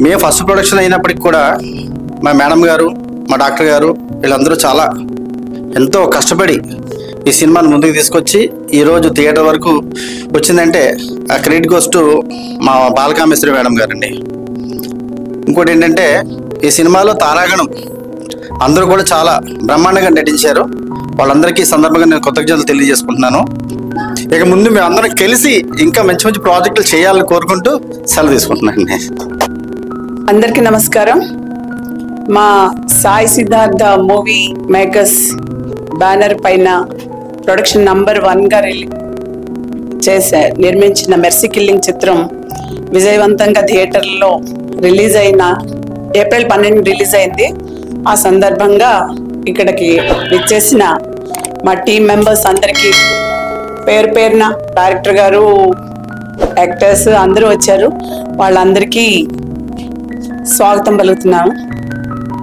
మేము first production అయినప్పటికి కూడా మా మేడం గారు, మా డాక్టర్ గారు వీళ్ళందరూ చాలా ఎంతో కష్టపడి ఈ సినిమాను ముందుకు తీసుకొచ్చి ఈరోజు థియేటర్ వరకు వచ్చిందంటే ఆ క్రెడిట్ గోస్ టు మా బాలకామేశ్వరి మేడం గారండి. ఇంకోటి ఏంటంటే ఈ సినిమాలో తారాగణం అందరూ కూడా చాలా బ్రహ్మాండంగా నటించారు. వాళ్ళందరికీ సందర్భంగా నేను కృతజ్ఞతలు తెలియజేసుకుంటున్నాను. ఇక ముందు మేము అందరం కలిసి ఇంకా మంచి మంచి ప్రాజెక్టులు చేయాలని కోరుకుంటూ సెలవు తీసుకుంటున్నానండి. అందరికీ నమస్కారం. మా Sai Siddhartha movie makers banner పైన ప్రొడక్షన్ నంబర్ 1గా నిర్మించిన మెర్సీ కిల్లింగ్ చిత్రం విజయవంతంగా థియేటర్లో రిలీజ్ అయిన ఏప్రిల్ 12 రిలీజ్ అయింది. ఆ సందర్భంగా ఇక్కడికి విచ్చేసిన మా టీం మెంబర్స్ అందరికీ పేరు పేరున, డైరెక్టర్ గారు, యాక్టర్స్ అందరూ వచ్చారు, వాళ్ళందరికీ స్వాగతం పలుకుతున్నాను.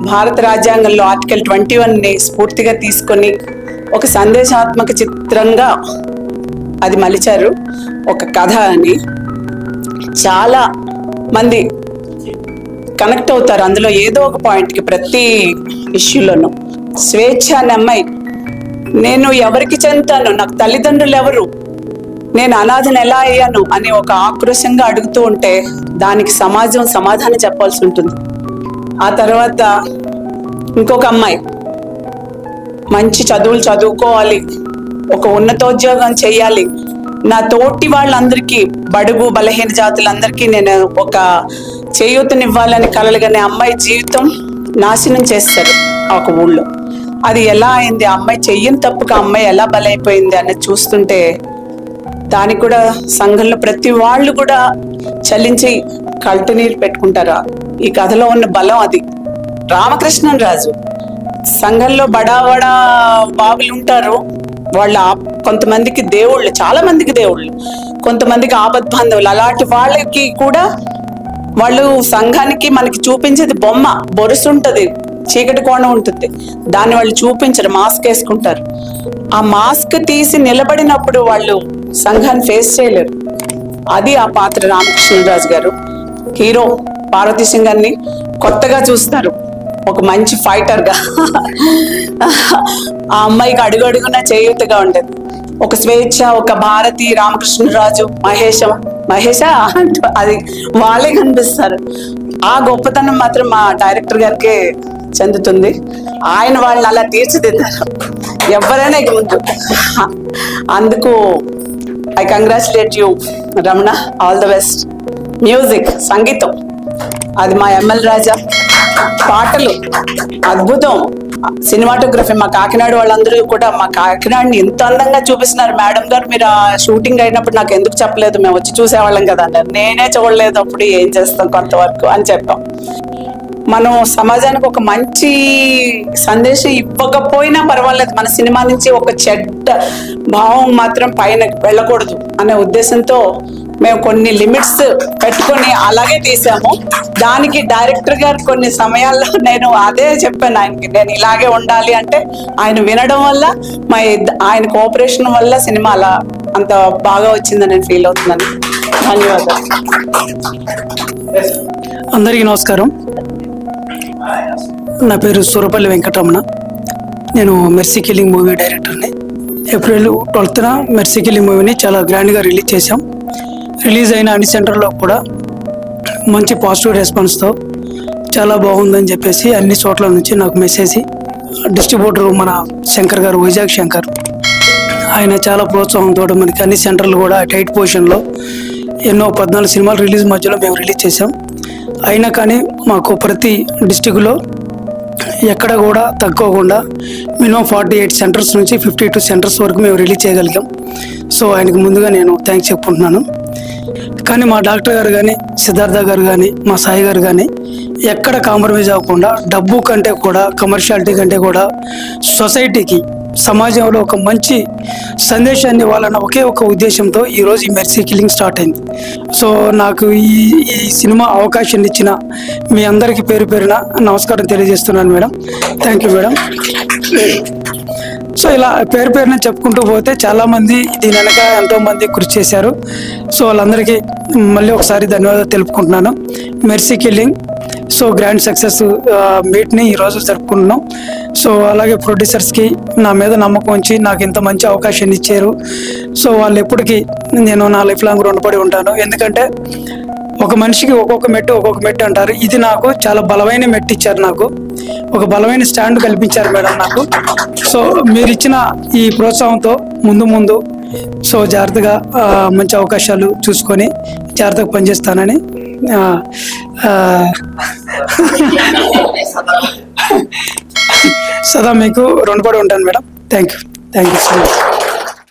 భారత రాజ్యాంగంలో ఆర్టికల్ 21ని స్ఫూర్తిగా తీసుకొని ఒక సందేశాత్మక చిత్రంగా అది మలిచారు. ఒక కథ అని చాలా మంది కనెక్ట్ అవుతారు అందులో ఏదో ఒక పాయింట్కి. ప్రతి ఇష్యూలోనూ స్వేచ్ఛ అనే అమ్మాయి, నేను ఎవరికి చెందుతాను, నాకు తల్లిదండ్రులు ఎవరు, నేను అనాథను ఎలా అయ్యాను అని ఒక ఆక్రోశంగా అడుగుతూ ఉంటే దానికి సమాజం సమాధానం చెప్పాల్సి ఉంటుంది. ఆ తర్వాత ఇంకొక అమ్మాయి మంచి చదువులు చదువుకోవాలి, ఒక ఉన్నతోద్యోగం చేయాలి, నా తోటి వాళ్ళందరికీ, బడుగు బలహీన జాతులందరికీ నేను ఒక చేయూతనివ్వాలని కలలుగానే అమ్మాయి జీవితం నాశనం చేస్తారు ఒక ఊళ్ళో. అది ఎలా అయింది, ఆ అమ్మాయి చెయ్యని తప్పుగా అమ్మాయి ఎలా బలైపోయింది అన్నది చూస్తుంటే దానికి కూడా సంఘంలో ప్రతి వాళ్ళు కూడా చలించి కల్టు నీరు పెట్టుకుంటారు. ఈ కథలో ఉన్న బలం అది. రామకృష్ణన్ రాజు సంఘంలో బడా బాబులు ఉంటారు, వాళ్ళ కొంతమందికి దేవుళ్ళు, చాలా మందికి దేవుళ్ళు, కొంతమందికి ఆపద్బాంధవులు. అలాంటి వాళ్ళకి కూడా వాళ్ళు సంఘానికి మనకి చూపించేది బొమ్మ, బొరుసు ఉంటుంది, చీకటి కోణం ఉంటుంది, దాన్ని వాళ్ళు చూపించరు, మాస్క్ వేసుకుంటారు. ఆ మాస్క్ తీసి నిలబడినప్పుడు వాళ్ళు సంఘాన్ని ఫేస్ చేయలేరు. అది ఆ పాత్ర. రామకృష్ణరాజు గారు హీరో పార్వతీ సింగ్ గారిని కొత్తగా చూస్తారు, ఒక మంచి ఫైటర్గా. ఆ అమ్మాయికి అడుగడుగున చేయూతగా ఉండేది, ఒక స్వేచ్ఛ, ఒక భారతి, రామకృష్ణరాజు, మహేష అది వాళ్ళే కనిపిస్తారు. ఆ గొప్పతనం మాత్రం మా డైరెక్టర్ గారికే చెందుతుంది. ఆయన వాళ్ళని అలా తీర్చిదిద్దారు, ఎవరైనా ఇక ముందు. అందుకు I congratulate you Ramana, all the best. Music, సంగీతం అది మా ఎంఎల్ రాజా, పాటలు అద్భుతం, సినిమాటోగ్రఫీ మా కాకినాడ వాళ్ళందరూ కూడా మా కాకినాడని ఎంత అందంగా చూపిస్తున్నారు. మేడం గారు మీరు ఆ షూటింగ్ అయినప్పుడు నాకు ఎందుకు చెప్పలేదు, మేము వచ్చి చూసేవాళ్ళం కదా అన్నారు. నేనే చూడలేదు, అప్పుడు ఏం చేస్తాం కొంతవరకు అని చెప్పాం. మనం సమాజానికి ఒక మంచి సందేశం ఇవ్వకపోయినా పర్వాలేదు, మన సినిమా నుంచి ఒక చెడ్డ భావం మాత్రం పైన వెళ్ళకూడదు అనే ఉద్దేశంతో మేము కొన్ని లిమిట్స్ పెట్టుకొని అలాగే తీసాము. దానికి డైరెక్టర్ గారు కొన్ని సమయాల్లో నేను అదే చెప్పాను ఆయనకి, నేను ఇలాగే ఉండాలి అంటే ఆయన వినడం వల్ల, ఆయన కోఆపరేషన్ వల్ల సినిమా అలా అంత బాగా వచ్చిందని నేను ఫీల్ అవుతున్నాను. ధన్యవాదాలు. అందరికీ నమస్కారం. నా పేరు సూరపల్లి వెంకటరమణ. నేను మెర్సీ కిల్లింగ్ మూవీ డైరెక్టర్ని. ఏప్రిల్ 12న మెర్సీ కిల్లింగ్ మూవీని చాలా గ్రాండ్గా రిలీజ్ చేశాం. రిలీజ్ అయిన అన్ని సెంటర్లో కూడా మంచి పాజిటివ్ రెస్పాన్స్తో చాలా బాగుందని చెప్పేసి అన్ని చోట్ల నుంచి నాకు మెసేజ్. డిస్ట్రిబ్యూటర్ మన శంకర్ గారు, వైజాగ్ శంకర్, ఆయన చాలా ప్రోత్సాహంతో మనకి అన్ని సెంటర్లు కూడా టైట్ పొజిషన్లో ఎన్నో 14 సినిమాలు రిలీజ్ మధ్యలో మేము రిలీజ్ చేసాం. అయినా కానీ మాకు ప్రతి డిస్టిక్లో ఎక్కడ కూడా తక్కువకుండా మినిమం 48 సెంటర్స్ నుంచి 52 సెంటర్స్ వరకు మేము రిలీజ్ చేయగలిగాం. సో ఆయనకు ముందుగా నేను థ్యాంక్స్ చెప్పుకుంటున్నాను. కానీ మా డాక్టర్ గారు కానీ, సిద్ధార్థ గారు కానీ, మా సాయి గారు కానీ ఎక్కడ కాంప్రమైజ్ అవ్వకుండా డబ్బు కంటే కూడా, కమర్షియాలిటీ కంటే కూడా సొసైటీకి, సమాజంలో ఒక మంచి సందేశాన్ని ఇవ్వాలన్న ఒకే ఒక ఉద్దేశంతో ఈరోజు ఈ మెర్సీ కిల్లింగ్ స్టార్ట్ అయింది. సో నాకు ఈ సినిమా అవకాశాన్ని ఇచ్చిన మీ అందరికీ పేరు పేరున నమస్కారం తెలియజేస్తున్నాను madam. Thank you madam. So ఇలా పేరున చెప్పుకుంటూ పోతే చాలామంది దీని వెనక ఎంతోమంది కృషి చేశారు. సో వాళ్ళందరికీ మళ్ళీ ఒకసారి ధన్యవాదాలు తెలుపుకుంటున్నాను. Mercy Killing so grand success మీట్ని ఈరోజు జరుపుకుంటున్నాం. సో అలాగే ప్రొడ్యూసర్స్కి నా మీద నమ్మకం ఉంచి నాకు ఇంత మంచి అవకాశాన్ని ఇచ్చారు. సో వాళ్ళు ఎప్పటికీ నేను నా లైఫ్ లాంగ్ రుణపడి ఉంటాను. ఎందుకంటే ఒక మనిషికి ఒక్కొక్క మెట్టు అంటారు. ఇది నాకు చాలా బలమైన మెట్టు ఇచ్చారు. నాకు ఒక బలమైన స్టాండ్ కల్పించారు మేడం నాకు. సో మీరు ఇచ్చిన ఈ ప్రోత్సాహంతో ముందు సో జాగ్రత్తగా మంచి అవకాశాలు చూసుకొని జాగ్రత్తగా పనిచేస్తానని సదా మీకు రుణపడి ఉంటాను madam. Thank you so much.